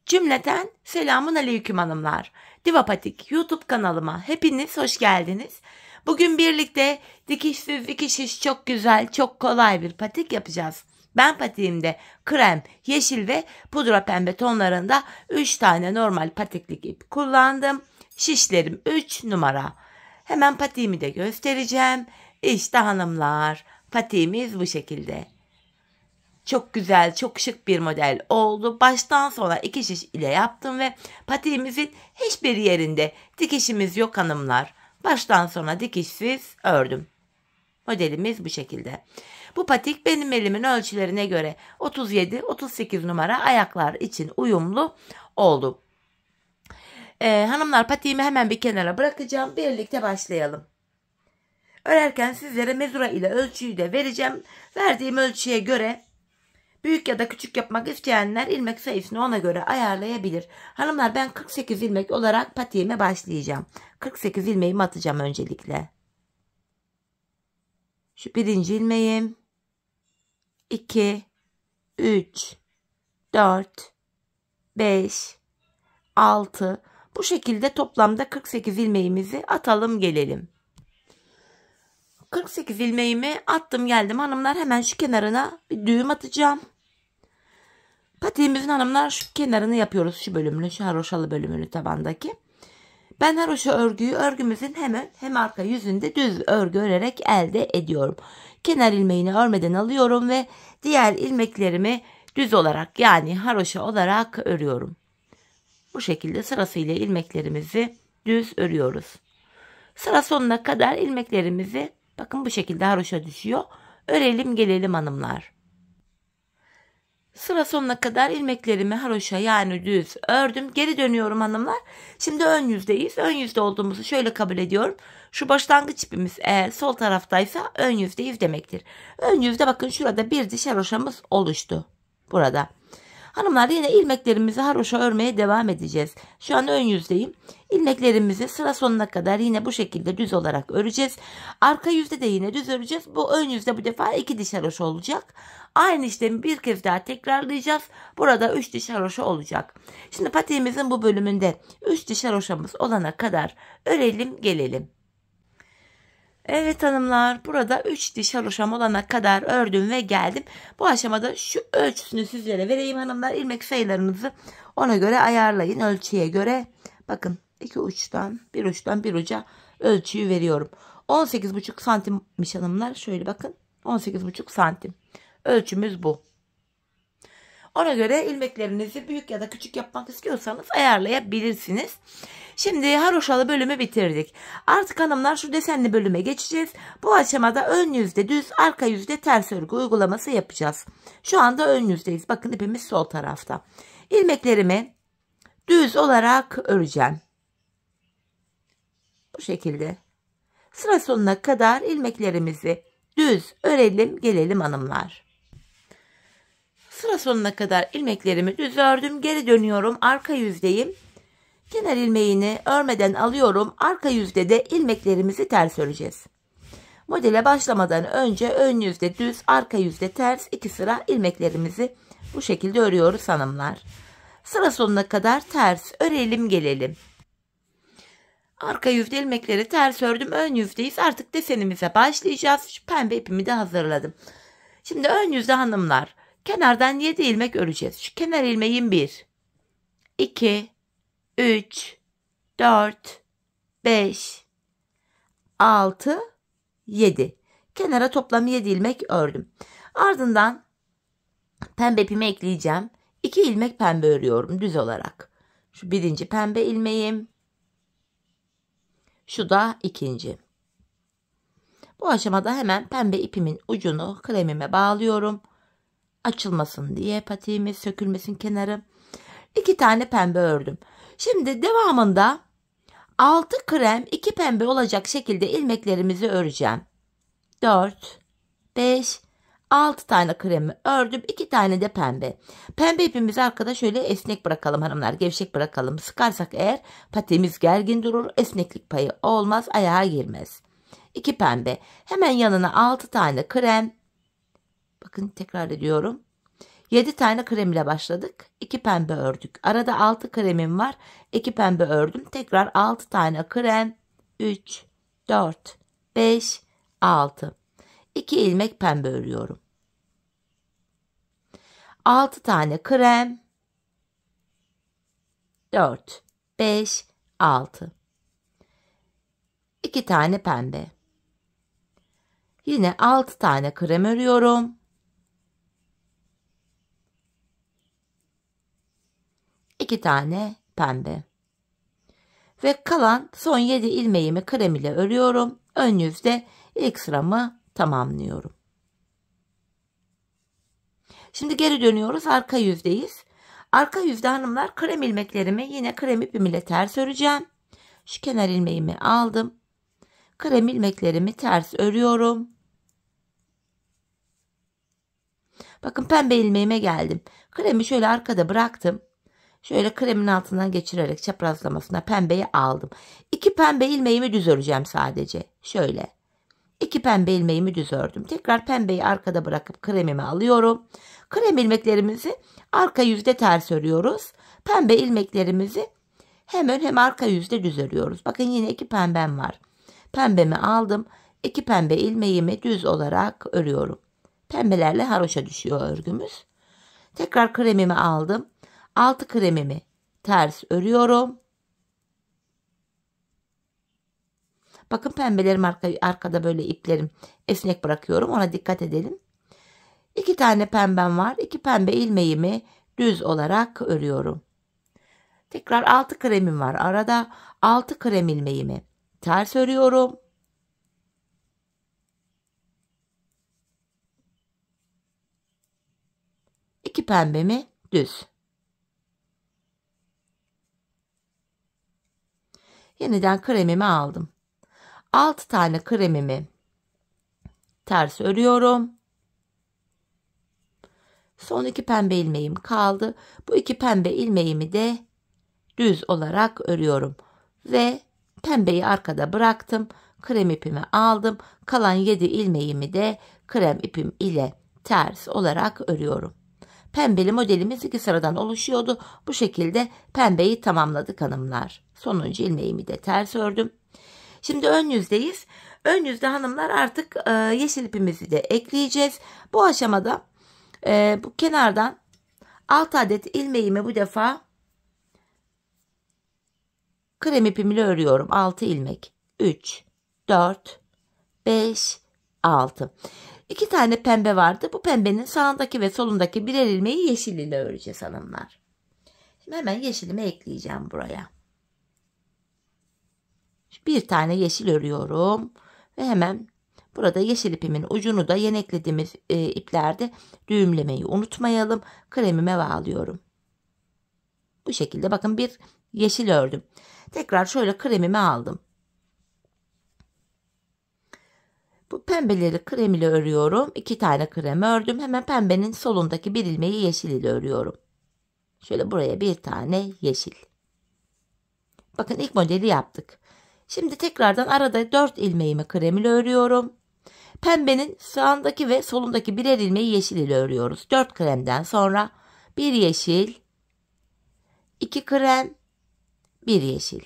Cümleten selamun aleyküm hanımlar. Diva Patik YouTube kanalıma hepiniz hoş geldiniz. Bugün birlikte dikişsiz dikiş iş çok güzel, çok kolay bir patik yapacağız. Ben patiğimde krem, yeşil ve pudra pembe tonlarında 3 tane normal patiklik ip kullandım. Şişlerim 3 numara. Hemen patiğimi de göstereceğim. İşte hanımlar, patiğimiz bu şekilde. Çok güzel, çok şık bir model oldu. Baştan sona 2 şiş ile yaptım ve patiğimizin hiçbir yerinde dikişimiz yok hanımlar. Baştan sona dikişsiz ördüm. Modelimiz bu şekilde. Bu patik benim elimin ölçülerine göre 37-38 numara ayaklar için uyumlu oldu. Hanımlar, patiğimi hemen bir kenara bırakacağım. Birlikte başlayalım. Örerken sizlere mezura ile ölçüyü de vereceğim. Verdiğim ölçüye göre büyük ya da küçük yapmak isteyenler ilmek sayısını ona göre ayarlayabilir. Hanımlar, ben 48 ilmek olarak patiğime başlayacağım. 48 ilmeğimi atacağım öncelikle. Şu birinci ilmeğim. 2, 3, 4, 5, 6. Bu şekilde toplamda 48 ilmeğimizi atalım gelelim. 48 ilmeğimi attım geldim hanımlar, hemen şu kenarına bir düğüm atacağım. Patiğimizin hanımlar şu kenarını yapıyoruz, şu bölümünü, şu haroşalı bölümünü tabandaki. Ben haroşa örgüyü örgümüzün hem arka yüzünde düz örgü örerek elde ediyorum. Kenar ilmeğini örmeden alıyorum ve diğer ilmeklerimi düz olarak, yani haroşa olarak örüyorum. Bu şekilde sırasıyla ilmeklerimizi düz örüyoruz. Sıra sonuna kadar ilmeklerimizi bakın bu şekilde haroşa düşüyor. Örelim gelelim hanımlar. Sıra sonuna kadar ilmeklerimi haroşa, yani düz ördüm. Geri dönüyorum hanımlar. Şimdi ön yüzdeyiz. Ön yüzde olduğumuzu şöyle kabul ediyorum. Şu başlangıç ipimiz eğer sol taraftaysa ön yüzdeyiz demektir. Ön yüzde bakın şurada bir diş haroşamız oluştu. Burada. Hanımlar, yine ilmeklerimizi haroşa örmeye devam edeceğiz. Şu an ön yüzdeyim. İlmeklerimizi sıra sonuna kadar yine bu şekilde düz olarak öreceğiz. Arka yüzde de yine düz öreceğiz. Bu ön yüzde bu defa 2 diş haroşa olacak. Aynı işlemi bir kez daha tekrarlayacağız. Burada 3 diş haroşa olacak. Şimdi patiğimizin bu bölümünde 3 diş haroşamız olana kadar örelim gelelim. Evet hanımlar, burada 3 diş haroşam olana kadar ördüm ve geldim. Bu aşamada şu ölçüsünü sizlere vereyim hanımlar. İlmek sayılarınızı ona göre ayarlayın, ölçüye göre. Bakın, iki uçtan bir uca ölçüyü veriyorum. 18,5 santimmiş hanımlar. Şöyle bakın, 18,5 santim. Ölçümüz bu. Ona göre ilmeklerinizi büyük ya da küçük yapmak istiyorsanız ayarlayabilirsiniz. Şimdi haroşalı bölümü bitirdik. Artık hanımlar şu desenli bölüme geçeceğiz. Bu aşamada ön yüzde düz, arka yüzde ters örgü uygulaması yapacağız. Şu anda ön yüzdeyiz. Bakın, ipimiz sol tarafta. İlmeklerimi düz olarak öreceğim. Bu şekilde. Sıra sonuna kadar ilmeklerimizi düz örelim gelelim hanımlar. Sıra sonuna kadar ilmeklerimi düz ördüm. Geri dönüyorum. Arka yüzdeyim. Kenar ilmeğini örmeden alıyorum. Arka yüzde de ilmeklerimizi ters öreceğiz. Modele başlamadan önce ön yüzde düz, arka yüzde ters 2 sıra ilmeklerimizi bu şekilde örüyoruz hanımlar. Sıra sonuna kadar ters örelim gelelim. Arka yüzde ilmekleri ters ördüm. Ön yüzdeyiz. Artık desenimize başlayacağız. Şu pembe ipimi de hazırladım. Şimdi ön yüzde hanımlar, kenardan 7 ilmek öreceğiz. Şu kenar ilmeğim 1, 2, 3, 4, 5, 6, 7. Kenara toplam 7 ilmek ördüm. Ardından pembe ipimi ekleyeceğim. 2 ilmek pembe örüyorum düz olarak. Şu birinci pembe ilmeğim. Şu da ikinci. Bu aşamada hemen pembe ipimin ucunu kremime bağlıyorum. Açılmasın diye, patiğimiz sökülmesin kenarı. 2 tane pembe ördüm. Şimdi devamında 6 krem 2 pembe olacak şekilde ilmeklerimizi öreceğim. 4, 5, 6 tane kremi ördüm. 2 tane de pembe. Pembe ipimizi arkada şöyle esnek bırakalım hanımlar. Gevşek bırakalım. Sıkarsak eğer patiğimiz gergin durur. Esneklik payı olmaz. Ayağa girmez. 2 pembe. Hemen yanına 6 tane krem. Bakın, tekrar ediyorum. 7 tane krem ile başladık. 2 pembe ördük. Arada 6 kremim var. 2 pembe ördüm. Tekrar 6 tane krem. 3, 4, 5, 6. 2 ilmek pembe örüyorum. 6 tane krem. 4, 5, 6. 2 tane pembe. Yine 6 tane krem örüyorum. 2 tane pembe. Ve kalan son 7 ilmeğimi krem ile örüyorum. Ön yüzde ilk sıramı tamamlıyorum. Şimdi geri dönüyoruz. Arka yüzdeyiz. Arka yüzde hanımlar, krem ilmeklerimi yine krem ipim ile ters öreceğim. Şu kenar ilmeğimi aldım. Krem ilmeklerimi ters örüyorum. Bakın pembe ilmeğime geldim. Kremi şöyle arkada bıraktım. Şöyle kremin altından geçirerek çaprazlamasına pembeyi aldım. 2 pembe ilmeğimi düz öreceğim sadece. Şöyle. 2 pembe ilmeğimi düz ördüm. Tekrar pembeyi arkada bırakıp kremimi alıyorum. Krem ilmeklerimizi arka yüzde ters örüyoruz. Pembe ilmeklerimizi hem ön hem arka yüzde düz örüyoruz. Bakın yine 2 pembem var. Pembemi aldım. 2 pembe ilmeğimi düz olarak örüyorum. Pembelerle haroşa düşüyor örgümüz. Tekrar kremimi aldım. 6 kremimi ters örüyorum. Bakın pembelerim arkada böyle iplerim esnek bırakıyorum. Ona dikkat edelim. 2 tane pembem var. 2 pembe ilmeğimi düz olarak örüyorum. Tekrar 6 kremim var. Arada 6 krem ilmeğimi ters örüyorum. İki pembemi düz. Yeniden kremimi aldım. 6 tane kremimi ters örüyorum. Son 2 pembe ilmeğim kaldı. Bu 2 pembe ilmeğimi de düz olarak örüyorum. Ve pembeyi arkada bıraktım. Krem ipimi aldım. Kalan 7 ilmeğimi de krem ipim ile ters olarak örüyorum. Pembeli modelimiz 2 sıradan oluşuyordu. Bu şekilde pembeyi tamamladık hanımlar. Sonuncu ilmeğimi de ters ördüm. Şimdi ön yüzdeyiz. Ön yüzde hanımlar artık yeşil ipimizi de ekleyeceğiz. Bu aşamada bu kenardan 6 adet ilmeğimi bu defa krem ipimle örüyorum. 6 ilmek. 3, 4, 5, 6. 2 tane pembe vardı. Bu pembenin sağındaki ve solundaki birer ilmeği yeşil ile öreceğiz hanımlar. Şimdi hemen yeşilimi ekleyeceğim buraya. Bir tane yeşil örüyorum. Ve hemen burada yeşil ipimin ucunu da yeni eklediğimiz iplerde düğümlemeyi unutmayalım. Kremime bağlıyorum. Bu şekilde bakın bir yeşil ördüm. Tekrar şöyle kremimi aldım. Bu pembeleri krem ile örüyorum. 2 tane krem ördüm. Hemen pembenin solundaki bir ilmeği yeşil ile örüyorum. Şöyle buraya bir tane yeşil. Bakın ilk modeli yaptık. Şimdi tekrardan arada 4 ilmeğimi krem ile örüyorum. Pembenin sağındaki ve solundaki birer ilmeği yeşil ile örüyoruz. 4 kremden sonra bir yeşil, 2 krem, bir yeşil.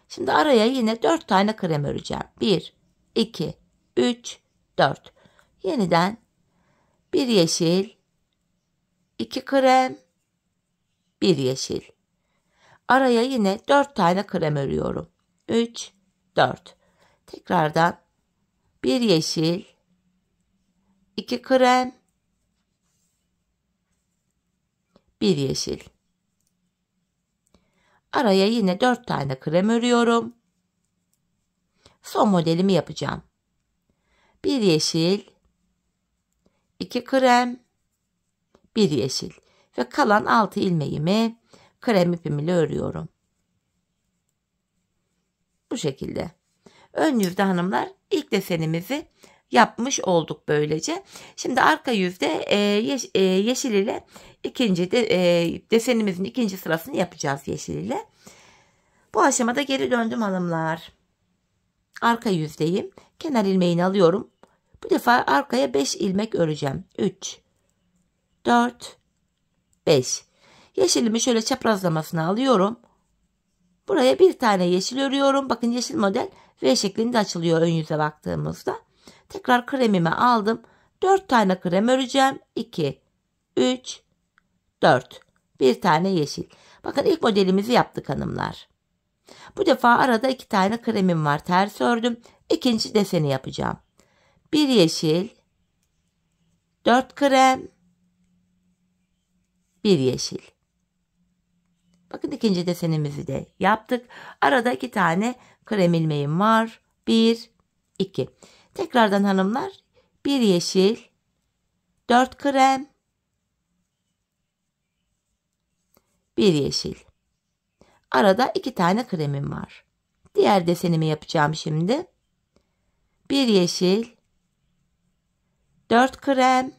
Şimdi araya yine 4 tane krem öreceğim. 1, 2, 3, 4. Yeniden bir yeşil, 2 krem, bir yeşil. Araya yine 4 tane krem örüyorum. 3, 4. Tekrardan bir yeşil, 2 krem, bir yeşil. Araya yine 4 tane krem örüyorum. Son modelimi yapacağım. Bir yeşil, 2 krem, bir yeşil ve kalan 6 ilmeğimi krem ipimle örüyorum. Bu şekilde. Ön yüzde hanımlar ilk desenimizi yapmış olduk böylece. Şimdi arka yüzde yeşil ile ikinci desenimizin ikinci sırasını yapacağız yeşil ile. Bu aşamada geri döndüm hanımlar. Arka yüzdeyim. Kenar ilmeğini alıyorum. Bu defa arkaya 5 ilmek öreceğim. 3, 4, 5. Yeşilimi şöyle çaprazlamasına alıyorum. Buraya bir tane yeşil örüyorum. Bakın yeşil model V şeklinde açılıyor ön yüze baktığımızda. Tekrar kremimi aldım. 4 tane krem öreceğim. 2, 3, 4. Bir tane yeşil. Bakın ilk modelimizi yaptık hanımlar. Bu defa arada 2 tane kremim var. Ters ördüm. İkinci deseni yapacağım. 1 yeşil, 4 krem, 1 yeşil. Bakın ikinci desenimizi de yaptık. Arada 2 tane krem ilmeğim var. 1, 2. Tekrardan hanımlar 1 yeşil, 4 krem, 1 yeşil. Arada 2 tane kremim var. Diğer desenimi yapacağım şimdi. 1 yeşil, 4 krem,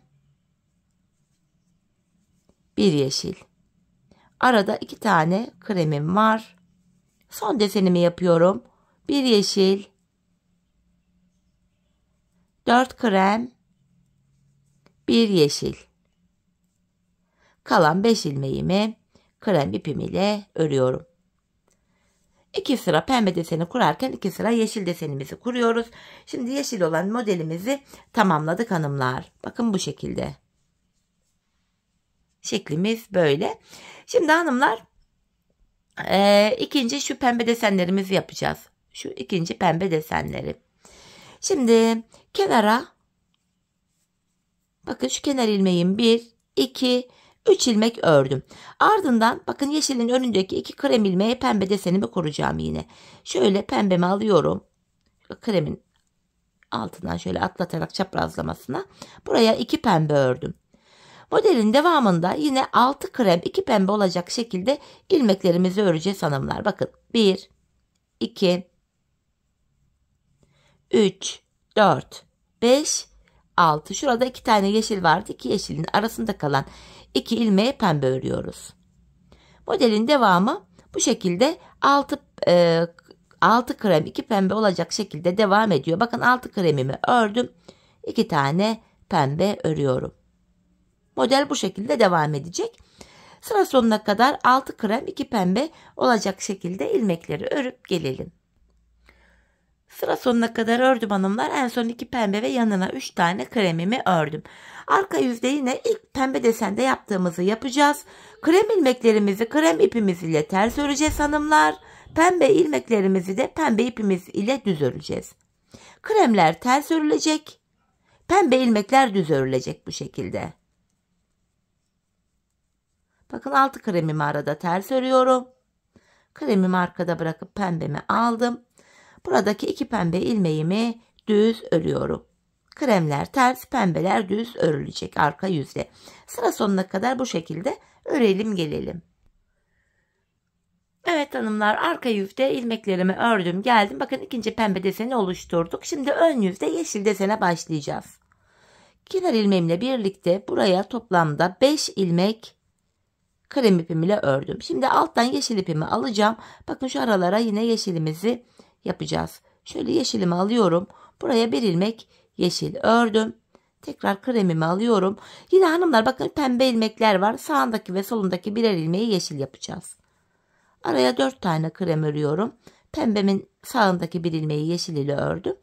1 yeşil. Arada 2 tane kremim var. Son desenimi yapıyorum. 1 yeşil, 4 krem, 1 yeşil. Kalan 5 ilmeğimi krem ipim ile örüyorum. 2 sıra pembe deseni kurarken 2 sıra yeşil desenimizi kuruyoruz. Şimdi yeşil olan modelimizi tamamladık hanımlar. Bakın bu şekilde. Şeklimiz böyle. Şimdi hanımlar ikinci şu pembe desenlerimizi yapacağız. Şu ikinci pembe desenleri. Şimdi kenara bakın şu kenar ilmeğim 1, 2, 3 ilmek ördüm. Ardından bakın yeşilin önündeki 2 krem ilmeğe pembe desenimi kuracağım yine. Şöyle pembemi alıyorum. Kremin altından şöyle atlatarak çaprazlamasına. Buraya 2 pembe ördüm. Modelin devamında yine 6 krem 2 pembe olacak şekilde ilmeklerimizi öreceğiz hanımlar. Bakın 1, 2, 3, 4, 5, 6. Şurada 2 tane yeşil vardı. 2 yeşilin arasında kalan 2 ilmeğe pembe örüyoruz. Modelin devamı bu şekilde 6 krem 2 pembe olacak şekilde devam ediyor. Bakın 6 kremimi ördüm. 2 tane pembe örüyorum. Model bu şekilde devam edecek. Sıra sonuna kadar 6 krem 2 pembe olacak şekilde ilmekleri örüp gelelim. Sıra sonuna kadar ördüm hanımlar. En son 2 pembe ve yanına 3 tane kremimi ördüm. Arka yüzde yine ilk pembe desende yaptığımızı yapacağız. Krem ilmeklerimizi krem ipimiz ile ters öreceğiz hanımlar. Pembe ilmeklerimizi de pembe ipimiz ile düz öreceğiz. Kremler ters örülecek. Pembe ilmekler düz örülecek bu şekilde. Bakın 6 kremimi arada ters örüyorum. Kremimi arkada bırakıp pembemi aldım. Buradaki 2 pembe ilmeğimi düz örüyorum. Kremler ters, pembeler düz örülecek arka yüzde. Sıra sonuna kadar bu şekilde örelim gelelim. Evet hanımlar, arka yüzde ilmeklerimi ördüm geldim. Bakın ikinci pembe deseni oluşturduk. Şimdi ön yüzde yeşil desene başlayacağız. Kenar ilmeğimle birlikte buraya toplamda 5 ilmek krem ipimle ördüm. Şimdi alttan yeşil ipimi alacağım. Bakın şu aralara yine yeşilimizi yapacağız. Şöyle yeşilimi alıyorum. Buraya 1 ilmek yeşil ördüm. Tekrar kremimi alıyorum. Yine hanımlar bakın pembe ilmekler var. Sağındaki ve solundaki birer ilmeği yeşil yapacağız. Araya 4 tane krem örüyorum. Pembemin sağındaki bir ilmeği yeşil ile ördüm.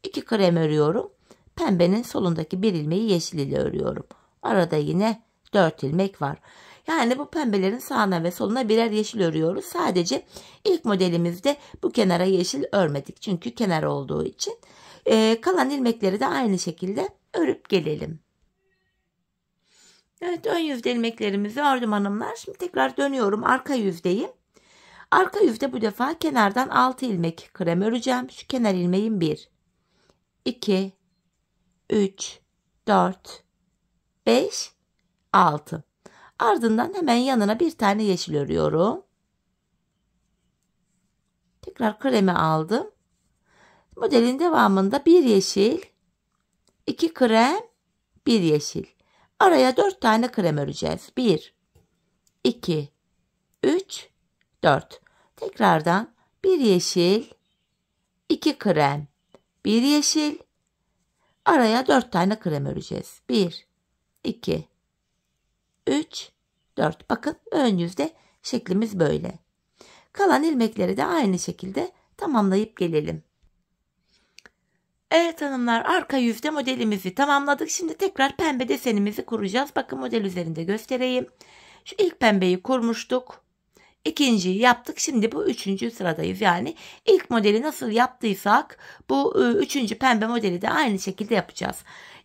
2 krem örüyorum. Pembenin solundaki bir ilmeği yeşil ile örüyorum. Arada yine 4 ilmek var. Yani bu pembelerin sağına ve soluna birer yeşil örüyoruz. Sadece ilk modelimizde bu kenara yeşil örmedik. Çünkü kenar olduğu için. Kalan ilmekleri de aynı şekilde örüp gelelim. Evet, ön yüzde ilmeklerimizi ördüm hanımlar. Şimdi tekrar dönüyorum arka yüzdeyim. Arka yüzde bu defa kenardan 6 ilmek krem öreceğim. Şu kenar ilmeğim 1, 2, 3, 4, 5, 6. Ardından hemen yanına bir tane yeşil örüyorum. Tekrar kremi aldım. Modelin devamında 1 yeşil, 2 krem, 1 yeşil. Araya 4 tane krem öreceğiz. 1, 2, 3, 4. Tekrardan 1 yeşil, 2 krem, 1 yeşil. Araya 4 tane krem öreceğiz. 1, 2, 3, 4. Bakın ön yüzde şeklimiz böyle. Kalan ilmekleri de aynı şekilde tamamlayıp gelelim. Evet hanımlar, arka yüzde modelimizi tamamladık. Şimdi tekrar pembe desenimizi kuracağız. Bakın model üzerinde göstereyim. Şu ilk pembeyi kurmuştuk. İkinciyi yaptık. Şimdi bu üçüncü sıradayız. Yani ilk modeli nasıl yaptıysak bu üçüncü pembe modeli de aynı şekilde yapacağız.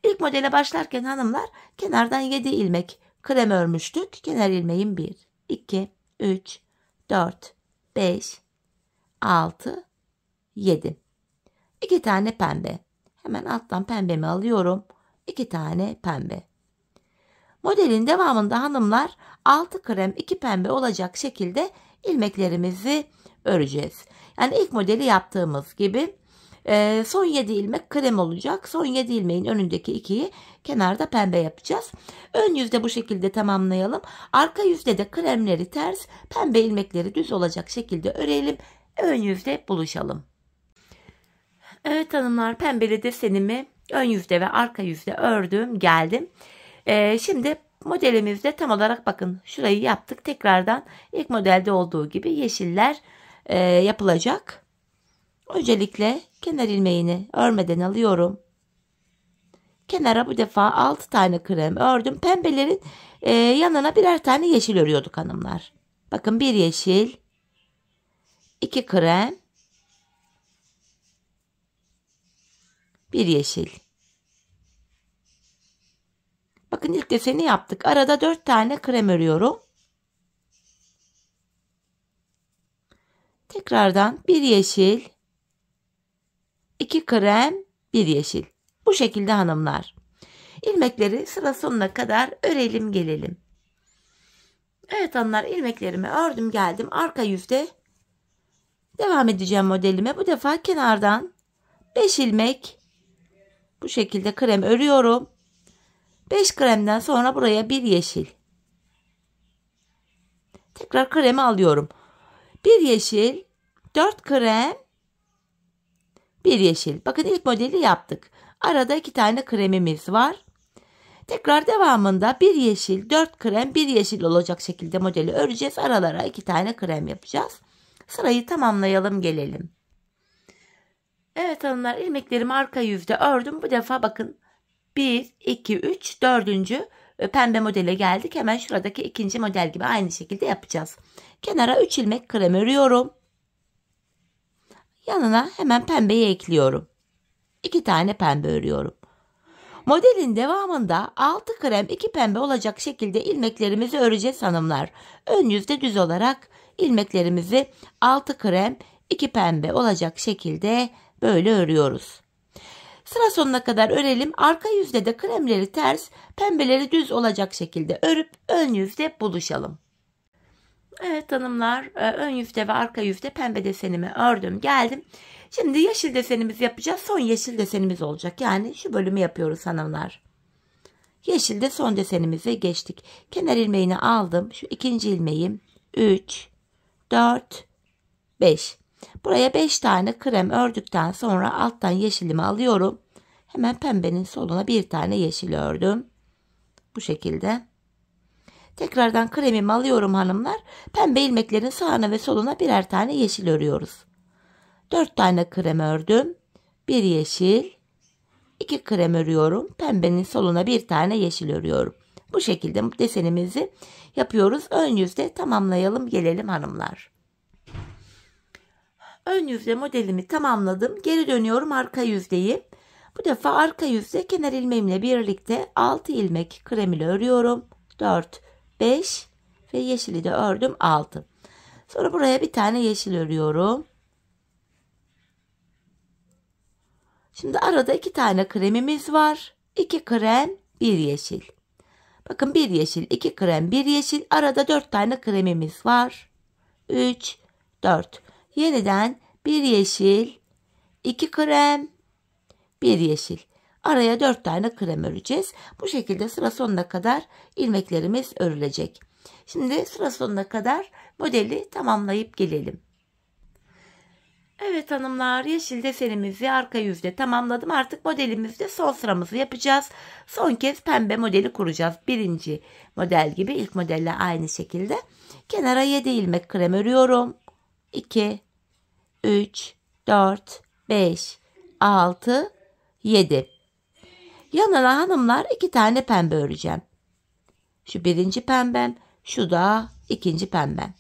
İlk modele başlarken hanımlar kenardan 7 ilmek krem örmüştük. Kenar ilmeğim 1, 2, 3, 4, 5, 6, 7. 2 tane pembe. Hemen alttan pembemi alıyorum. 2 tane pembe. Modelin devamında hanımlar 6 krem 2 pembe olacak şekilde ilmeklerimizi öreceğiz. Yani ilk modeli yaptığımız gibi son 7 ilmek krem olacak. Son 7 ilmeğin önündeki 2'yi kenarda pembe yapacağız. Ön yüzde bu şekilde tamamlayalım. Arka yüzde de kremleri ters, pembe ilmekleri düz olacak şekilde örelim. Ön yüzde buluşalım. Evet hanımlar, pembeli desenimi ön yüzde ve arka yüzde ördüm, geldim. Şimdi modelimizde tam olarak bakın şurayı yaptık. Tekrardan ilk modelde olduğu gibi yeşiller yapılacak. Öncelikle kenar ilmeğini örmeden alıyorum. Kenara bu defa 6 tane krem ördüm. Pembelerin yanına birer tane yeşil örüyorduk hanımlar. Bakın bir yeşil, 2 krem, bir yeşil. Bakın ilk deseni yaptık. Arada 4 tane krem örüyorum. Tekrardan bir yeşil, 2 krem, bir yeşil. Bu şekilde hanımlar. İlmekleri sıra sonuna kadar örelim gelelim. Evet hanımlar, ilmeklerimi ördüm geldim. Arka yüzde devam edeceğim modelime. Bu defa kenardan 5 ilmek bu şekilde krem örüyorum. 5 kremden sonra buraya bir yeşil. Tekrar kremi alıyorum. Bir yeşil, 4 krem, bir yeşil. Bakın ilk modeli yaptık. Arada 2 tane kremimiz var. Tekrar devamında bir yeşil, 4 krem, bir yeşil olacak şekilde modeli öreceğiz. Aralara 2 tane krem yapacağız. Sırayı tamamlayalım gelelim. Evet hanımlar, ilmeklerimi arka yüzde ördüm. Bu defa bakın 1, 2, 3, 4. Pembe modele geldik. Hemen şuradaki ikinci model gibi aynı şekilde yapacağız. Kenara 3 ilmek krem örüyorum. Yanına hemen pembeyi ekliyorum. 2 tane pembe örüyorum. Modelin devamında 6 krem 2 pembe olacak şekilde ilmeklerimizi öreceğiz hanımlar. Ön yüzde düz olarak ilmeklerimizi 6 krem 2 pembe olacak şekilde böyle örüyoruz. Sıra sonuna kadar örelim. Arka yüzde de kremleri ters, pembeleri düz olacak şekilde örüp ön yüzde buluşalım. Evet hanımlar, ön yüzde ve arka yüzde pembe desenimi ördüm geldim. Şimdi yeşil desenimizi yapacağız. Son yeşil desenimiz olacak. Yani şu bölümü yapıyoruz hanımlar. Yeşilde son desenimize geçtik. Kenar ilmeğini aldım. Şu ikinci ilmeğim 3, 4, 5. Buraya 5 tane krem ördükten sonra alttan yeşilimi alıyorum. Hemen pembenin soluna bir tane yeşil ördüm. Bu şekilde. Tekrardan kremimi alıyorum hanımlar. Pembe ilmeklerin sağına ve soluna birer tane yeşil örüyoruz. 4 tane krem ördüm. Bir yeşil, 2 krem örüyorum. Pembenin soluna bir tane yeşil örüyorum. Bu şekilde desenimizi yapıyoruz. Ön yüzde tamamlayalım gelelim hanımlar. Ön yüzde modelimi tamamladım. Geri dönüyorum arka yüzdeyi. Bu defa arka yüzde kenar ilmeğimle birlikte 6 ilmek krem ile örüyorum. 4, 5 ve yeşili de ördüm 6. Sonra buraya bir tane yeşil örüyorum. Şimdi arada 2 tane kremimiz var. 2 krem, 1 yeşil. Bakın 1 yeşil, 2 krem, 1 yeşil. Arada 4 tane kremimiz var. 3, 4. Yeniden 1 yeşil, 2 krem, 1 yeşil. Araya 4 tane krem öreceğiz. Bu şekilde sıra sonuna kadar ilmeklerimiz örülecek. Şimdi sıra sonuna kadar modeli tamamlayıp gelelim. Evet hanımlar, yeşil desenimizi arka yüzde tamamladım. Artık modelimizde son sıramızı yapacağız. Son kez pembe modeli kuracağız. Birinci model gibi ilk modelle aynı şekilde. Kenara 7 ilmek krem örüyorum. 2, 3, 4, 5, 6, 7. Yanına hanımlar 2 tane pembe öreceğim. Şu birinci pembem, şu da ikinci pembem.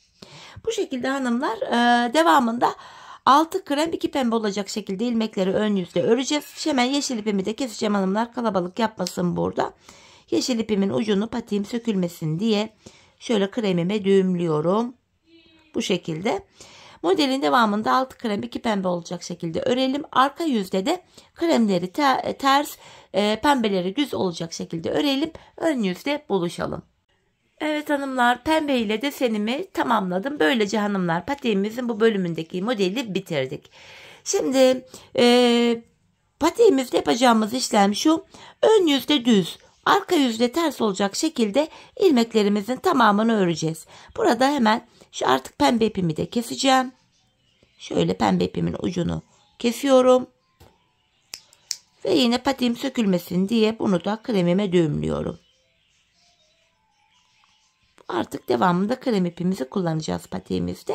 Bu şekilde hanımlar devamında 6 krem 2 pembe olacak şekilde ilmekleri ön yüzde öreceğiz. Hemen yeşil ipimi de keseceğim hanımlar, kalabalık yapmasın burada. Yeşil ipimin ucunu patiğim sökülmesin diye şöyle kremime düğümlüyorum. Bu şekilde. Modelin devamında 6 krem 2 pembe olacak şekilde örelim. Arka yüzde de kremleri ters, pembeleri düz olacak şekilde örelim. Ön yüzde buluşalım. Evet hanımlar, pembe ile desenimi tamamladım. Böylece hanımlar patiğimizin bu bölümündeki modeli bitirdik. Şimdi patiğimizde yapacağımız işlem şu. Ön yüzde düz, arka yüzde ters olacak şekilde ilmeklerimizin tamamını öreceğiz. Burada hemen şu artık pembe ipimi de keseceğim. Şöyle pembe ipimin ucunu kesiyorum. Ve yine patiğim sökülmesin diye bunu da kremime düğümlüyorum. Artık devamında krem ipimizi kullanacağız patiğimizde.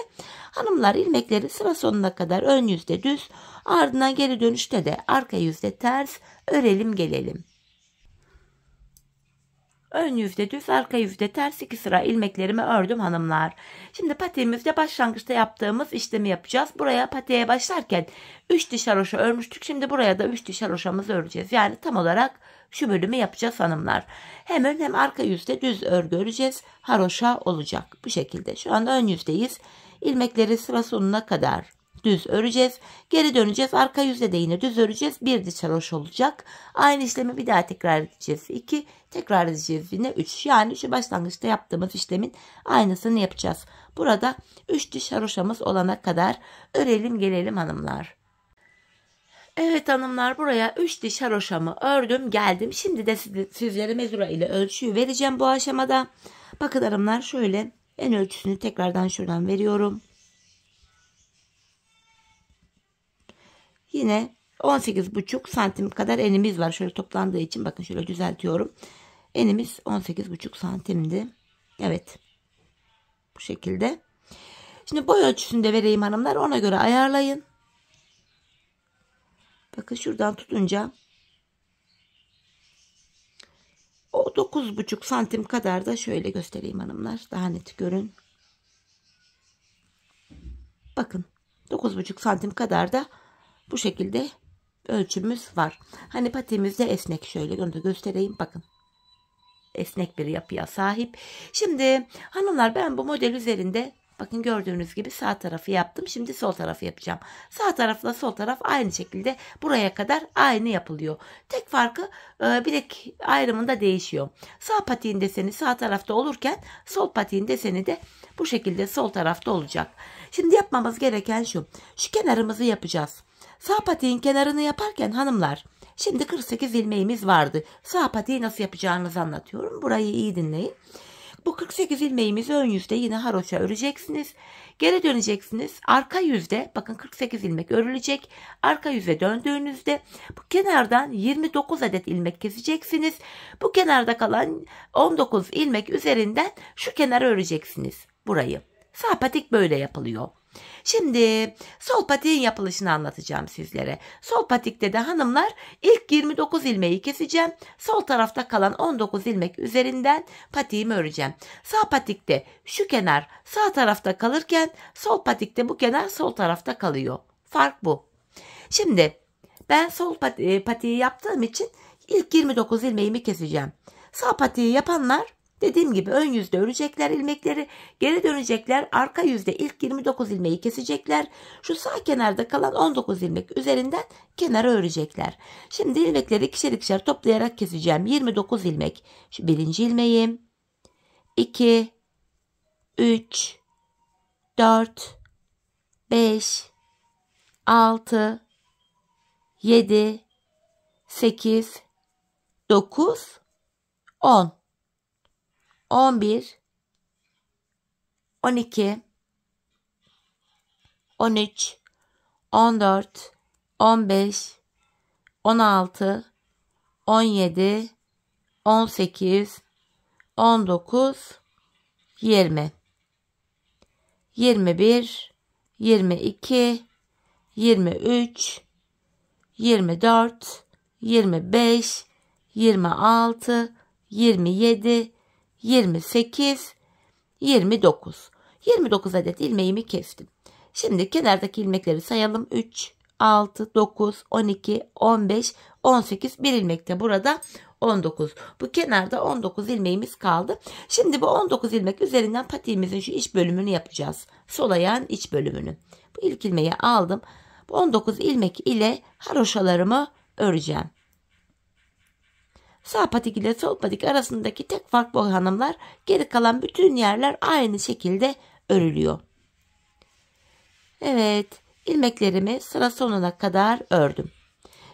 Hanımlar ilmekleri sıra sonuna kadar ön yüzde düz, ardından geri dönüşte de arka yüzde ters örelim gelelim. Ön yüzde düz, arka yüzde ters 2 sıra ilmeklerimi ördüm hanımlar. Şimdi patiğimizde başlangıçta yaptığımız işlemi yapacağız. Buraya patiğe başlarken 3 diş haroşa örmüştük. Şimdi buraya da 3 diş haroşamızı öreceğiz. Yani tam olarak şu bölümü yapacağız hanımlar. Hem ön hem arka yüzde düz örgü öreceğiz. Haroşa olacak bu şekilde. Şu anda ön yüzdeyiz. İlmekleri sıra sonuna kadar düz öreceğiz. Geri döneceğiz. Arka yüzde de yine düz öreceğiz. Bir diş haroşa olacak. Aynı işlemi bir daha tekrar edeceğiz. 2 tekrar edeceğiz yine 3. Yani şu başlangıçta yaptığımız işlemin aynısını yapacağız. Burada 3 diş haroşamız olana kadar örelim gelelim hanımlar. Evet hanımlar, buraya 3 diş haroşamı ördüm geldim. Şimdi de sizlere mezura ile ölçüyü vereceğim bu aşamada. Bakın hanımlar, şöyle en ölçüsünü tekrardan şuradan veriyorum. Yine 18,5 santim kadar enimiz var. Şöyle toplandığı için bakın şöyle düzeltiyorum. Enimiz 18,5 santimdi. Evet. Bu şekilde. Şimdi boy ölçüsünü de vereyim hanımlar. Ona göre ayarlayın. Bakın şuradan tutunca o 9,5 santim kadar da şöyle göstereyim hanımlar. Daha net görün. Bakın 9,5 santim kadar da bu şekilde ölçümüz var. Hani patiğimiz de esnek, şöyle onu da göstereyim. Bakın. Esnek bir yapıya sahip. Şimdi hanımlar, ben bu model üzerinde bakın gördüğünüz gibi sağ tarafı yaptım. Şimdi sol tarafı yapacağım. Sağ tarafla sol taraf aynı şekilde buraya kadar aynı yapılıyor. Tek farkı bilek ayrımında değişiyor. Sağ patiğin deseni sağ tarafta olurken sol patiğin deseni de bu şekilde sol tarafta olacak. Şimdi yapmamız gereken şu. Şu kenarımızı yapacağız. Sağ patiğin kenarını yaparken hanımlar, şimdi 48 ilmeğimiz vardı. Sağ patiği nasıl yapacağınızı anlatıyorum. Burayı iyi dinleyin. Bu 48 ilmeğimizi ön yüzde yine haroşa öreceksiniz. Geri döneceksiniz. Arka yüzde bakın 48 ilmek örülecek. Arka yüze döndüğünüzde bu kenardan 29 adet ilmek keseceksiniz. Bu kenarda kalan 19 ilmek üzerinden şu kenarı öreceksiniz. Burayı. Sağ patik böyle yapılıyor. Şimdi sol patiğin yapılışını anlatacağım sizlere. Sol patikte de hanımlar ilk 29 ilmeği keseceğim. Sol tarafta kalan 19 ilmek üzerinden patiğimi öreceğim. Sağ patikte şu kenar sağ tarafta kalırken sol patikte bu kenar sol tarafta kalıyor. Fark bu. Şimdi ben sol patiği yaptığım için ilk 29 ilmeğimi keseceğim. Sağ patiği yapanlar dediğim gibi ön yüzde örecekler ilmekleri, geri dönecekler, arka yüzde ilk 29 ilmeği kesecekler. Şu sağ kenarda kalan 19 ilmek üzerinden kenara örecekler. Şimdi ilmekleri ikişer ikişer toplayarak keseceğim. 29 ilmek. Şu birinci ilmeğim, 2, 3, 4, 5, 6, 7, 8, 9, 10. 11, 12, 13, 14, 15, 16, 17, 18, 19, 20, 21, 22, 23, 24, 25, 26, 27, 28, 29. 29 adet ilmeğimi kestim. Şimdi kenardaki ilmekleri sayalım. 3, 6, 9, 12, 15, 18. Bir ilmek de burada 19. Bu kenarda 19 ilmeğimiz kaldı. Şimdi bu 19 ilmek üzerinden patiğimizin şu iç bölümünü yapacağız. Sol ayağın iç bölümünü. Bu ilk ilmeği aldım. Bu 19 ilmek ile haroşalarımı öreceğim. Sağ patik ile sol patik arasındaki tek fark bu hanımlar. Geri kalan bütün yerler aynı şekilde örülüyor. Evet, ilmeklerimi sıra sonuna kadar ördüm.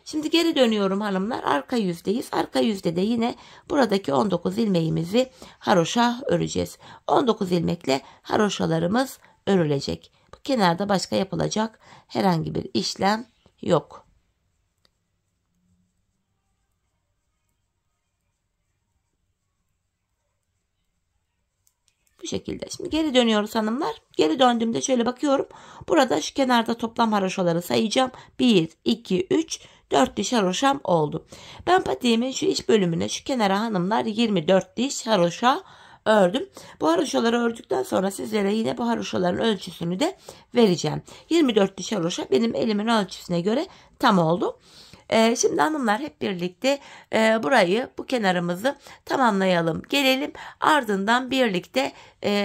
Şimdi geri dönüyorum hanımlar. Arka yüzdeyiz. Arka yüzde de yine buradaki 19 ilmeğimizi haroşa öreceğiz. 19 ilmekle haroşalarımız örülecek. Bu kenarda başka yapılacak herhangi bir işlem yok. Bu şekilde. Şimdi geri dönüyoruz hanımlar. Geri döndüğümde şöyle bakıyorum. Burada şu kenarda toplam haroşaları sayacağım. 1, 2, 3, 4 diş haroşam oldu. Ben patiğimin şu iç bölümüne şu kenara hanımlar 24 diş haroşa ördüm. Bu haroşaları ördükten sonra sizlere yine bu haroşaların ölçüsünü de vereceğim. 24 diş haroşa benim elimin ölçüsüne göre tam oldu. Şimdi hanımlar hep birlikte burayı, bu kenarımızı tamamlayalım. Gelelim, ardından birlikte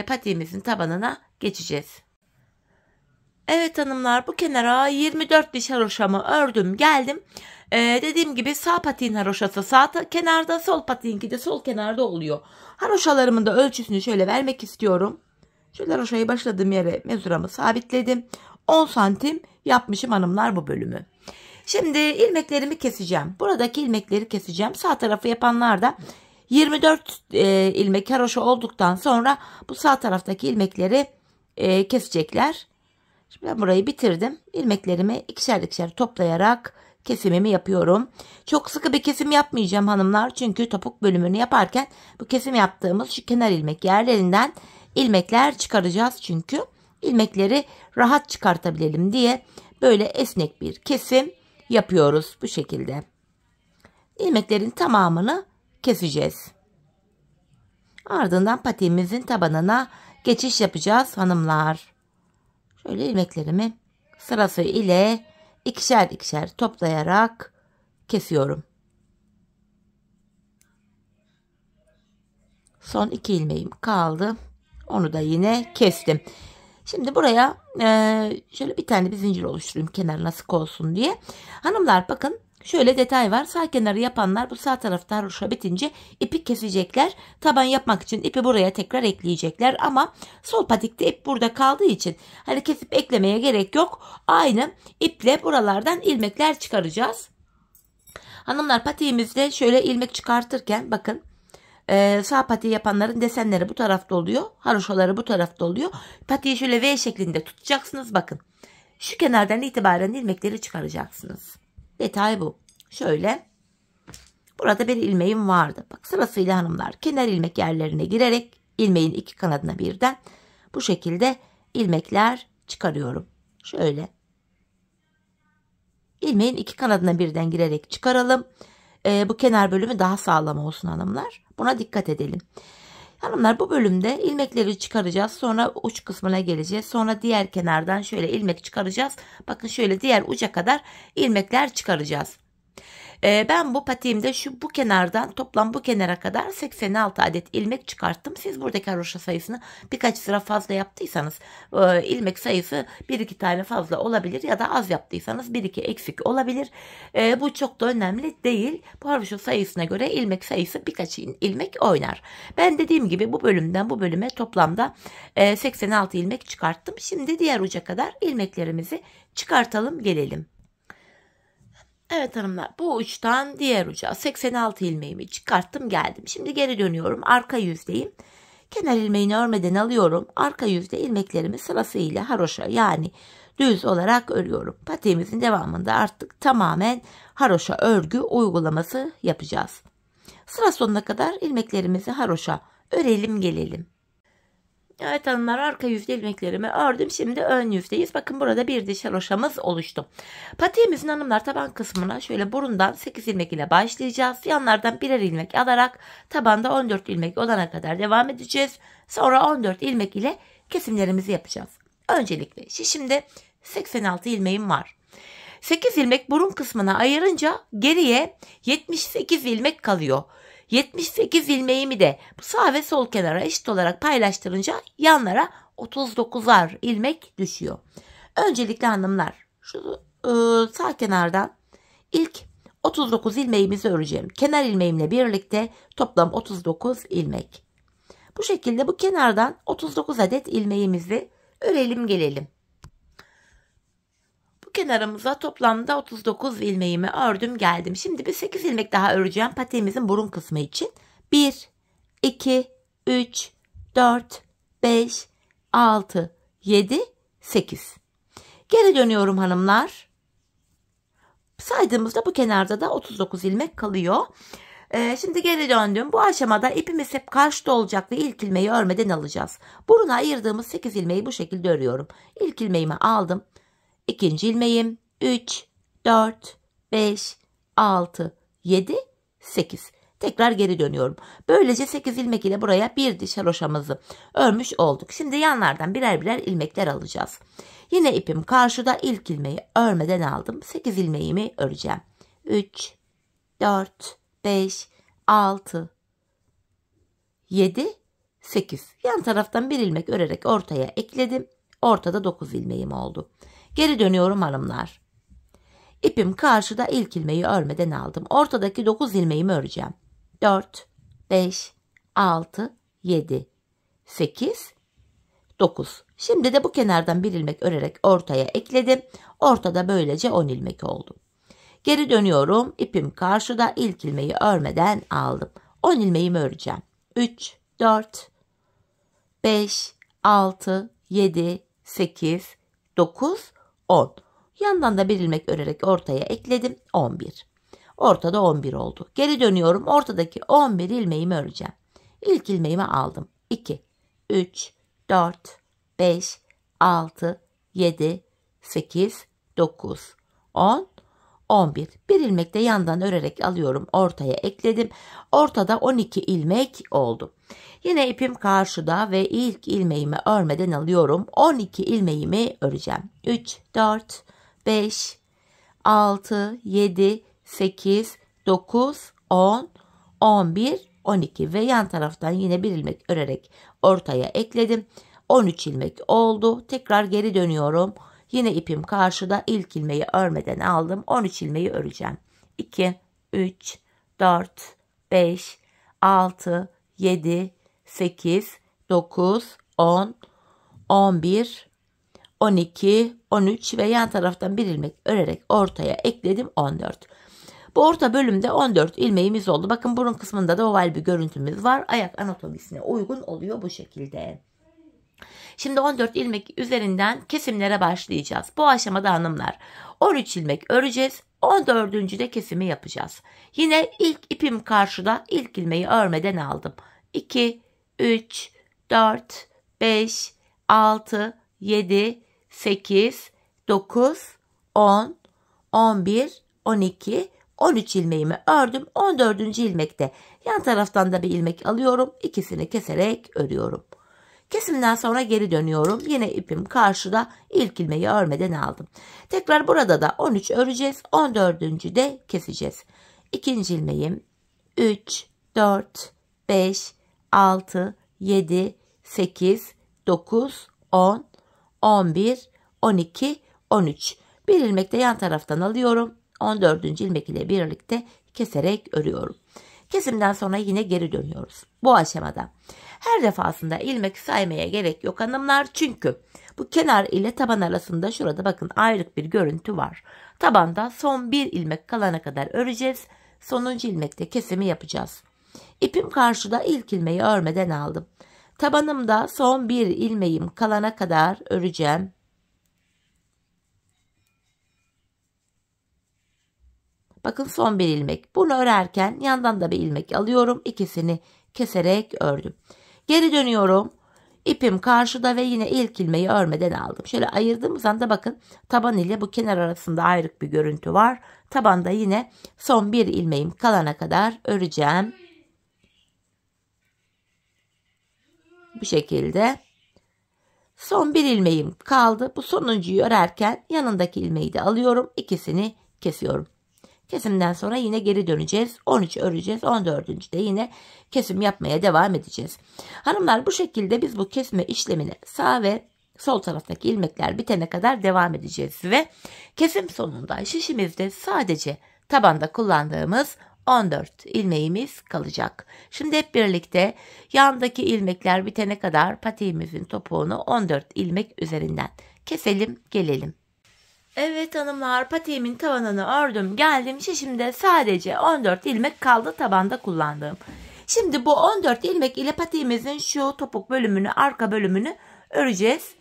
patiğimizin tabanına geçeceğiz. Evet hanımlar, bu kenara 24 diş haroşamı ördüm geldim. Dediğim gibi sağ patiğin haroşası sağ kenarda, sol patiğinki de sol kenarda oluyor. Haroşalarımın da ölçüsünü şöyle vermek istiyorum. Şöyle haroşayı başladığım yere mezuramı sabitledim. 10 santim yapmışım hanımlar bu bölümü. Şimdi ilmeklerimi keseceğim. Buradaki ilmekleri keseceğim. Sağ tarafı yapanlar da 24 ilmek haroşa olduktan sonra bu sağ taraftaki ilmekleri kesecekler. Şimdi ben burayı bitirdim. İlmeklerimi ikişer ikişer toplayarak kesimimi yapıyorum. Çok sıkı bir kesim yapmayacağım hanımlar. Çünkü topuk bölümünü yaparken bu kesim yaptığımız şu kenar ilmek yerlerinden ilmekler çıkaracağız. Çünkü ilmekleri rahat çıkartabilelim diye böyle esnek bir kesim yapıyoruz bu şekilde. İlmeklerin tamamını keseceğiz. Ardından patiğimizin tabanına geçiş yapacağız hanımlar. Şöyle ilmeklerimi sırası ile ikişer ikişer toplayarak kesiyorum. Son 2 ilmeğim kaldı. Onu da yine kestim. Şimdi buraya şöyle bir tane bir zincir oluşturayım kenarına sık olsun diye. Hanımlar bakın, şöyle detay var. Sağ kenarı yapanlar bu sağ tarafta haroşa bitince ipi kesecekler. Taban yapmak için ipi buraya tekrar ekleyecekler. Ama sol patikte ip burada kaldığı için hani kesip eklemeye gerek yok. Aynı iple buralardan ilmekler çıkaracağız. Hanımlar, patiğimizde şöyle ilmek çıkartırken bakın. Sağ patiği yapanların desenleri bu tarafta oluyor. Haroşaları bu tarafta oluyor. Patiği şöyle V şeklinde tutacaksınız. Bakın. Şu kenardan itibaren ilmekleri çıkaracaksınız. Detay bu. Şöyle. Burada bir ilmeğim vardı. Bak, sırasıyla hanımlar kenar ilmek yerlerine girerek ilmeğin iki kanadına birden bu şekilde ilmekler çıkarıyorum. Şöyle. İlmeğin iki kanadına birden girerek çıkaralım. Bu kenar bölümü daha sağlam olsun hanımlar. Buna dikkat edelim. Hanımlar, bu bölümde ilmekleri çıkaracağız. Sonra uç kısmına geleceğiz. Sonra diğer kenardan şöyle ilmek çıkaracağız. Bakın şöyle diğer uca kadar ilmekler çıkaracağız. Ben bu patiğimde bu kenardan toplam bu kenara kadar 86 adet ilmek çıkarttım. Siz buradaki haroşa sayısını birkaç sıra fazla yaptıysanız ilmek sayısı 1-2 tane fazla olabilir ya da az yaptıysanız 1-2 eksik olabilir. Bu çok da önemli değil. Bu haroşa sayısına göre ilmek sayısı birkaç ilmek oynar. Ben dediğim gibi bu bölümden bu bölüme toplamda 86 ilmek çıkarttım. Şimdi diğer uca kadar ilmeklerimizi çıkartalım gelelim. Evet hanımlar, bu uçtan diğer uca 86 ilmeğimi çıkarttım geldim. Şimdi geri dönüyorum. Arka yüzdeyim. Kenar ilmeğini örmeden alıyorum. Arka yüzde ilmeklerimi sırasıyla haroşa yani düz olarak örüyorum. Patiğimizin devamında artık tamamen haroşa örgü uygulaması yapacağız. Sıra sonuna kadar ilmeklerimizi haroşa örelim gelelim. Evet hanımlar, arka yüzde ilmeklerimi ördüm. Şimdi ön yüzdeyiz. Bakın burada bir diş haroşamız oluştu. Patiğimizin hanımlar taban kısmına şöyle burundan 8 ilmek ile başlayacağız. Yanlardan birer ilmek alarak tabanda 14 ilmek olana kadar devam edeceğiz. Sonra 14 ilmek ile kesimlerimizi yapacağız. Öncelikle şişimde 86 ilmeğim var. 8 ilmek burun kısmına ayırınca geriye 78 ilmek kalıyor. 78 ilmeğimi de bu sağ ve sol kenara eşit olarak paylaştırınca yanlara 39'ar ilmek düşüyor. Öncelikle hanımlar şu sağ kenardan ilk 39 ilmeğimizi öreceğim. Kenar ilmeğimle birlikte toplam 39 ilmek. Bu şekilde bu kenardan 39 adet ilmeğimizi örelim gelelim. Kenarımıza toplamda 39 ilmeğimi ördüm geldim. Şimdi bir 8 ilmek daha öreceğim patiğimizin burun kısmı için. 1, 2, 3, 4, 5, 6, 7, 8. Geri dönüyorum hanımlar. Saydığımızda bu kenarda da 39 ilmek kalıyor. Şimdi geri döndüm. Bu aşamada ipimiz hep karşıda olacak ve ilk ilmeği örmeden alacağız. Buruna ayırdığımız 8 ilmeği bu şekilde örüyorum. İlk ilmeğimi aldım. İkinci ilmeğim 3, 4, 5, 6, 7, 8. Tekrar geri dönüyorum. Böylece 8 ilmek ile buraya bir diş haroşamızı örmüş olduk. Şimdi yanlardan birer birer ilmekler alacağız. Yine ipim karşıda, ilk ilmeği örmeden aldım. 8 ilmeğimi öreceğim. 3, 4, 5, 6, 7, 8. Yan taraftan bir ilmek örerek ortaya ekledim. Ortada 9 ilmeğim oldu. Geri dönüyorum hanımlar. İpim karşıda, ilk ilmeği örmeden aldım. Ortadaki 9 ilmeğimi öreceğim. 4, 5, 6, 7, 8, 9. Şimdi de bu kenardan bir ilmek örerek ortaya ekledim. Ortada böylece 10 ilmek oldu. Geri dönüyorum. İpim karşıda, ilk ilmeği örmeden aldım. 10 ilmeğimi öreceğim. 3, 4, 5, 6, 7, 8, 9, 10. Yandan da bir ilmek örerek ortaya ekledim. 11. Ortada 11 oldu. Geri dönüyorum. Ortadaki 11 ilmeğimi öreceğim. İlk ilmeğimi aldım. 2, 3, 4, 5, 6, 7, 8, 9, 10, 11. Bir ilmek de yandan örerek alıyorum. Ortaya ekledim. Ortada 12 ilmek oldu. Yine ipim karşıda ve ilk ilmeğimi örmeden alıyorum. 12 ilmeğimi öreceğim. 3, 4, 5, 6, 7, 8, 9, 10, 11, 12 ve yan taraftan yine bir ilmek örerek ortaya ekledim. 13 ilmek oldu. Tekrar geri dönüyorum. Yine ipim karşıda, ilk ilmeği örmeden aldım. 13 ilmeği öreceğim. 2, 3, 4, 5, 6, 7, 8, 9, 10, 11, 12, 13 ve yan taraftan bir ilmek örerek ortaya ekledim. 14. Bu orta bölümde 14 ilmeğimiz oldu. Bakın burun kısmında da oval bir görüntümüz var. Ayak anatomisine uygun oluyor bu şekilde. Şimdi 14 ilmek üzerinden kesimlere başlayacağız. Bu aşamada hanımlar 13 ilmek öreceğiz. 14. de kesimi yapacağız. Yine ilk ipim karşıda, ilk ilmeği örmeden aldım. 2, 3, 4, 5, 6, 7, 8, 9, 10, 11, 12, 13 ilmeğimi ördüm. 14. ilmekte yan taraftan da bir ilmek alıyorum. İkisini keserek örüyorum. Kesimden sonra geri dönüyorum. Yine ipim karşıda, ilk ilmeği örmeden aldım. Tekrar burada da 13 öreceğiz. 14. de keseceğiz. İkinci ilmeğim 3, 4, 5, 6, 7, 8, 9, 10, 11, 12, 13. Bir ilmek de yan taraftan alıyorum. 14. ilmek ile birlikte keserek örüyorum. Kesimden sonra yine geri dönüyoruz. Bu aşamada her defasında ilmek saymaya gerek yok hanımlar. Çünkü bu kenar ile taban arasında şurada bakın ayrık bir görüntü var. Tabanda son bir ilmek kalana kadar öreceğiz. Sonuncu ilmekte kesimi yapacağız. İpim karşıda, ilk ilmeği örmeden aldım. Tabanımda son bir ilmeğim kalana kadar öreceğim. Bakın son bir ilmek. Bunu örerken yandan da bir ilmek alıyorum. İkisini keserek ördüm. Geri dönüyorum. İpim karşıda ve yine ilk ilmeği örmeden aldım. Şöyle ayırdığımız anda bakın taban ile bu kenar arasında ayrık bir görüntü var. Tabanda yine son bir ilmeğim kalana kadar öreceğim. Bu şekilde. Son bir ilmeğim kaldı. Bu sonuncuyu örerken yanındaki ilmeği de alıyorum. İkisini kesiyorum. Kesimden sonra yine geri döneceğiz. 13 öreceğiz. 14. de yine kesim yapmaya devam edeceğiz. Hanımlar bu şekilde biz bu kesme işlemini sağ ve sol taraftaki ilmekler bitene kadar devam edeceğiz. Ve kesim sonunda şişimizde sadece tabanda kullandığımız 14 ilmeğimiz kalacak. Şimdi hep birlikte yandaki ilmekler bitene kadar patiğimizin topuğunu 14 ilmek üzerinden keselim gelelim. Evet hanımlar, patiğimin tabanını ördüm geldim. Şişimde sadece 14 ilmek kaldı tabanda kullandığım. Şimdi bu 14 ilmek ile patiğimizin şu topuk bölümünü, arka bölümünü öreceğiz.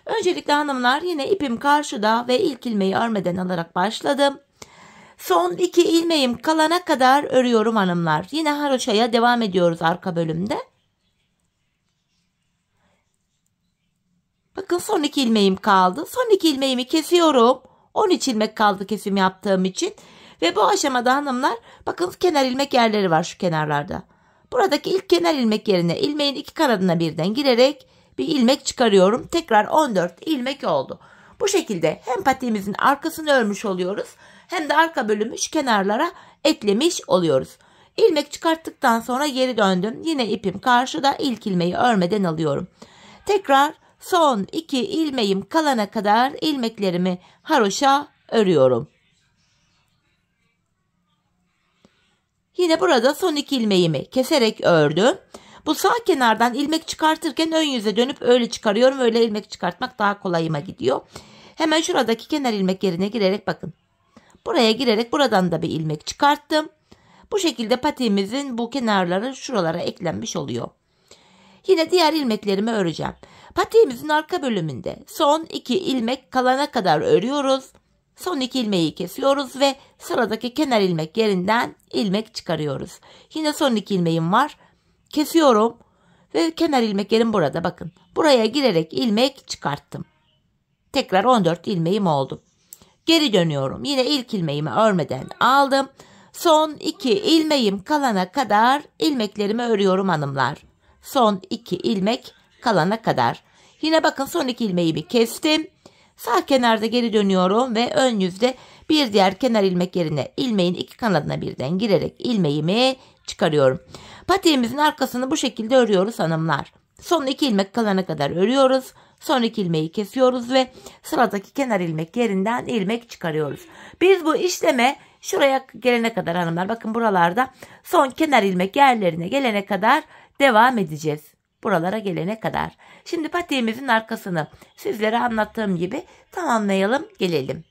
Öncelikle hanımlar yine ipim karşıda ve ilk ilmeği örmeden alarak başladım. Son 2 ilmeğim kalana kadar örüyorum hanımlar. Yine haroşaya devam ediyoruz arka bölümde. Bakın son 2 ilmeğim kaldı. Son 2 ilmeğimi kesiyorum. 13 ilmek kaldı kesim yaptığım için. Ve bu aşamada hanımlar bakın kenar ilmek yerleri var şu kenarlarda. Buradaki ilk kenar ilmek yerine ilmeğin 2 kanadına birden girerek bir ilmek çıkarıyorum. Tekrar 14 ilmek oldu. Bu şekilde hem patiğimizin arkasını örmüş oluyoruz hem de arka bölümü şu kenarlara eklemiş oluyoruz. İlmek çıkarttıktan sonra geri döndüm. Yine ipim karşıda, ilk ilmeği örmeden alıyorum. Tekrar son 2 ilmeğim kalana kadar ilmeklerimi haroşa örüyorum. Yine burada son 2 ilmeğimi keserek ördüm. Bu sağ kenardan ilmek çıkartırken ön yüze dönüp öyle çıkarıyorum. Öyle ilmek çıkartmak daha kolayıma gidiyor. Hemen şuradaki kenar ilmek yerine girerek bakın. Buraya girerek buradan da bir ilmek çıkarttım. Bu şekilde patiğimizin bu kenarları şuralara eklenmiş oluyor. Yine diğer ilmeklerimi öreceğim. Patiğimizin arka bölümünde son 2 ilmek kalana kadar örüyoruz. Son 2 ilmeği kesiyoruz ve sıradaki kenar ilmek yerinden ilmek çıkarıyoruz. Yine son 2 ilmeğim var. Kesiyorum ve kenar ilmek yerim burada bakın. Buraya girerek ilmek çıkarttım. Tekrar 14 ilmeğim oldu. Geri dönüyorum. Yine ilk ilmeğimi örmeden aldım. Son 2 ilmeğim kalana kadar ilmeklerimi örüyorum hanımlar. Son 2 ilmek kalana kadar. Yine bakın son 2 ilmeğimi kestim. Sağ kenarda geri dönüyorum ve ön yüzde bir diğer kenar ilmek yerine ilmeğin 2 kanadına birden girerek ilmeğimi çıkarıyorum. Patiğimizin arkasını bu şekilde örüyoruz hanımlar. Son 2 ilmek kalana kadar örüyoruz. Son 2 ilmeği kesiyoruz ve sıradaki kenar ilmek yerinden ilmek çıkarıyoruz. Biz bu işleme şuraya gelene kadar hanımlar bakın buralarda son kenar ilmek yerlerine gelene kadar devam edeceğiz. Buralara gelene kadar. Şimdi patiğimizin arkasını sizlere anlattığım gibi tamamlayalım gelelim.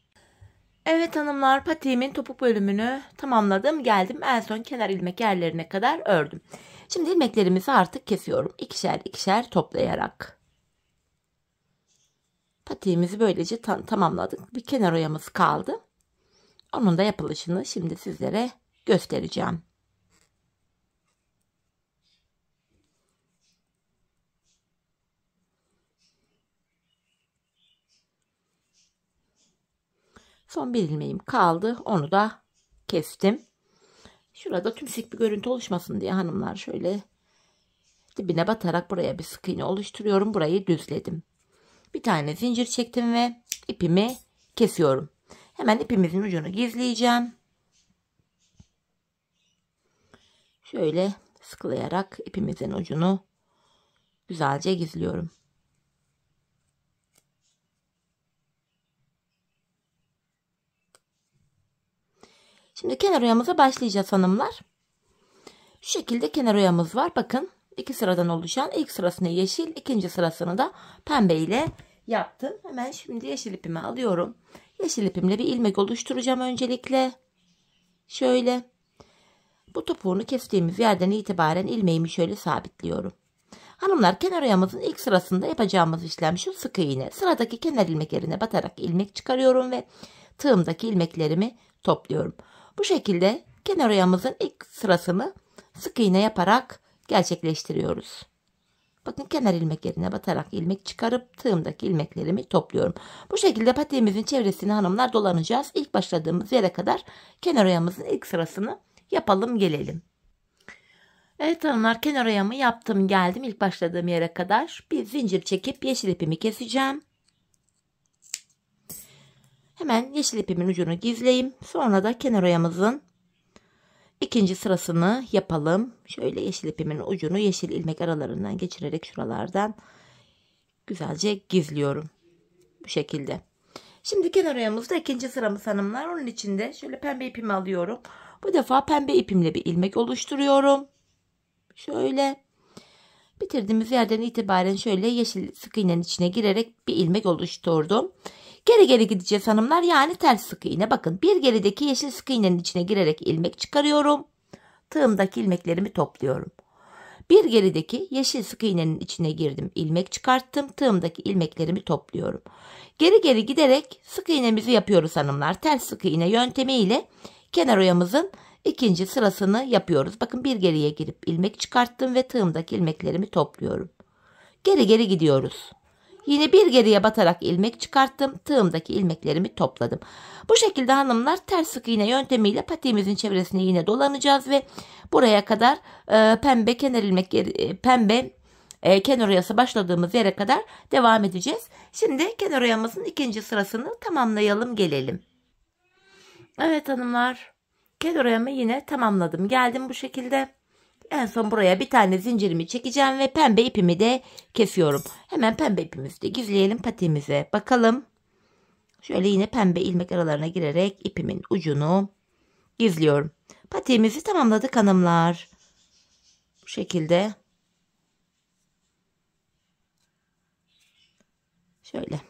Evet hanımlar, patiğimin topuk bölümünü tamamladım geldim. En son kenar ilmek yerlerine kadar ördüm. Şimdi ilmeklerimizi artık kesiyorum. İkişer ikişer toplayarak. Patiğimizi böylece tamamladık. Bir kenar oyamız kaldı. Onun da yapılışını şimdi sizlere göstereceğim. Son bir ilmeğim kaldı. Onu da kestim. Şurada tümsek bir görüntü oluşmasın diye hanımlar şöyle dibine batarak buraya bir sık iğne oluşturuyorum. Burayı düzledim. Bir tane zincir çektim ve ipimi kesiyorum. Hemen ipimizin ucunu gizleyeceğim. Şöyle sıkılayarak ipimizin ucunu güzelce gizliyorum. Şimdi kenar oyamıza başlayacağız hanımlar. Şu şekilde kenar oyamız var. Bakın 2 sıradan oluşan, ilk sırasını yeşil, ikinci sırasını da pembe ile yaptım. Hemen şimdi yeşil ipimi alıyorum. Yeşil ipimle bir ilmek oluşturacağım öncelikle. Şöyle bu topuğunu kestiğimiz yerden itibaren ilmeğimi şöyle sabitliyorum. Hanımlar, kenar oyamızın ilk sırasında yapacağımız işlem şu: sık iğne. Sıradaki kenar ilmek yerine batarak ilmek çıkarıyorum ve tığımdaki ilmeklerimi topluyorum. Bu şekilde kenar oyamızın ilk sırasını sık iğne yaparak gerçekleştiriyoruz. Bakın, kenar ilmek yerine batarak ilmek çıkarıp tığımdaki ilmeklerimi topluyorum. Bu şekilde patiğimizin çevresini hanımlar dolanacağız. İlk başladığımız yere kadar kenar oyamızın ilk sırasını yapalım gelelim. Evet hanımlar, kenar oyamı yaptım geldim ilk başladığım yere kadar. Bir zincir çekip yeşil ipimi keseceğim. Hemen yeşil ipimin ucunu gizleyeyim. Sonra da kenar oyamızın ikinci sırasını yapalım. Şöyle yeşil ipimin ucunu yeşil ilmek aralarından geçirerek şuralardan güzelce gizliyorum. Bu şekilde. Şimdi kenar oyamızda ikinci sıramız hanımlar. Onun için de şöyle pembe ipimi alıyorum. Bu defa pembe ipimle bir ilmek oluşturuyorum. Şöyle bitirdiğimiz yerden itibaren şöyle yeşil sık iğnenin içine girerek bir ilmek oluşturdum. Geri geri gideceğiz hanımlar, yani ters sık iğne. Bakın, bir gerideki yeşil sık iğnenin içine girerek ilmek çıkarıyorum. Tığımdaki ilmeklerimi topluyorum. Bir gerideki yeşil sık iğnenin içine girdim, ilmek çıkarttım, tığımdaki ilmeklerimi topluyorum. Geri geri giderek sık iğnemizi yapıyoruz hanımlar. Ters sık iğne yöntemiyle kenar oyamızın ikinci sırasını yapıyoruz. Bakın, bir geriye girip ilmek çıkarttım ve tığımdaki ilmeklerimi topluyorum. Geri geri gidiyoruz. Yine bir geriye batarak ilmek çıkarttım, tığımdaki ilmeklerimi topladım. Bu şekilde hanımlar ters sık iğne yöntemiyle patiğimizin çevresine yine dolanacağız ve buraya kadar pembe kenar ilmek kenar oyası başladığımız yere kadar devam edeceğiz. Şimdi kenar oyamızın ikinci sırasını tamamlayalım gelelim. Evet hanımlar, kenar oyamı yine tamamladım geldim bu şekilde. En son buraya bir tane zincirimi çekeceğim ve pembe ipimi de kesiyorum. Hemen pembe ipimizi de gizleyelim, patiğimize bakalım. Şöyle yine pembe ilmek aralarına girerek ipimin ucunu gizliyorum. Patiğimizi tamamladık hanımlar. Bu şekilde. Şöyle.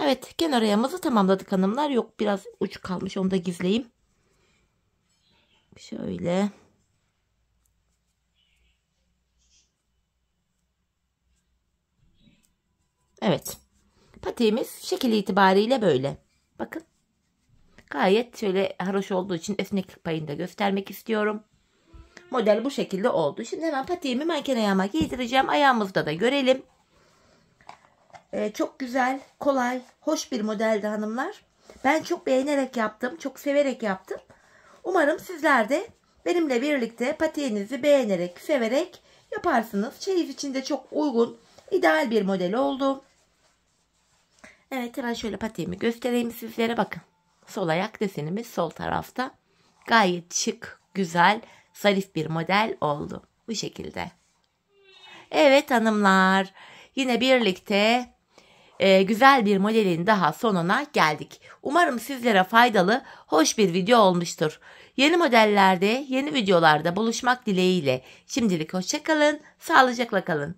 Evet, kenar oyamızı tamamladık hanımlar. Yok, biraz uç kalmış, onu da gizleyeyim. Şöyle. Evet. Patiğimiz şekil itibariyle böyle. Bakın. Gayet şöyle haroş olduğu için esneklik payını da göstermek istiyorum. Model bu şekilde oldu. Şimdi hemen patiğimi manken ayağıma giydireceğim. Ayağımızda da görelim. Çok güzel, kolay, hoş bir modeldi hanımlar. Ben çok beğenerek yaptım. Çok severek yaptım. Umarım sizler de benimle birlikte patiğinizi beğenerek, severek yaparsınız. Çeyiz için de çok uygun, ideal bir model oldu. Evet, hemen şöyle patiğimi göstereyim sizlere. Bakın, sol ayak desenimiz sol tarafta. Gayet şık, güzel, zarif bir model oldu. Bu şekilde. Evet hanımlar, yine birlikte güzel bir modelin daha sonuna geldik. Umarım sizlere faydalı, hoş bir video olmuştur. Yeni modellerde, yeni videolarda buluşmak dileğiyle. Şimdilik hoşça kalın, sağlıcakla kalın.